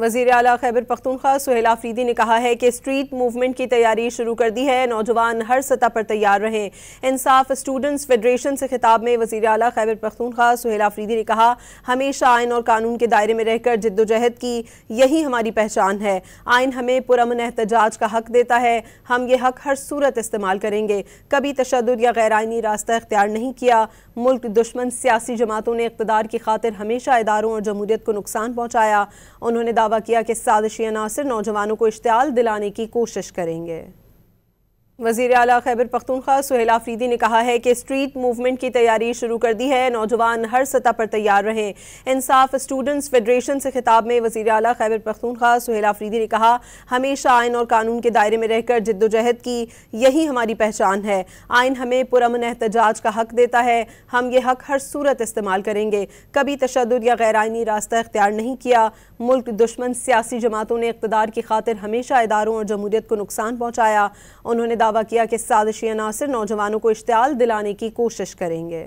वज़ीर आला खैबर पख्तूनख्वा सुहेल आफरीदी ने कहा है कि स्ट्रीट मूवमेंट की तैयारी शुरू कर दी है। नौजवान हर सतह पर तैयार रहें। इंसाफ स्टूडेंट्स फेडरेशन से खिताब में वज़ीर आला खैबर पख्तूनख्वा सुहेल आफरीदी ने कहा, हमेशा आइन और कानून के दायरे में रहकर जद्दोजहद की, यही हमारी पहचान है। आइन हमें पुरअमन एहतजाज का हक देता है। हम ये हक हर सूरत इस्तेमाल करेंगे। कभी तशद्दुद या गैर आइनी रास्ता इख्तियार नहीं किया। मुल्क दुश्मन सियासी जमातों ने इक़्तिदार की खातिर हमेशा इदारों और जमहूरियत को नुकसान पहुँचाया। उन्होंने दावा किया कि साजिशी अनासिर नौजवानों को इश्तियाल दिलाने की कोशिश करेंगे। वज़ीर आला खैबर पख्तूनख्वा सुहेल आफरीदी ने कहा है कि स्ट्रीट मूवमेंट की तैयारी शुरू कर दी है। नौजवान हर सतह पर तैयार रहें। इंसाफ स्टूडेंट्स फेडरेशन से खिताब में वज़ीर आला खैबर पख्तूनख्वा सुहेल आफरीदी ने कहा, हमेशा आइन और कानून के दायरे में रहकर जद्दोजहद की, यही हमारी पहचान है। आइन हमें पुरअमन एहतजाज का हक देता है। हम ये हक हर सूरत इस्तेमाल करेंगे। कभी तशद्दुद या गैर आइनी रास्ता इख्तियार नहीं किया। मुल्क दुश्मन सियासी जमातों ने इक़्तिदार की खातिर हमेशा इदारों और जमहूरियत को नुकसान पहुँचाया। उन्होंने दावा किया कि साजिशी अनासिर नौजवानों को इश्तियाल दिलाने की कोशिश करेंगे।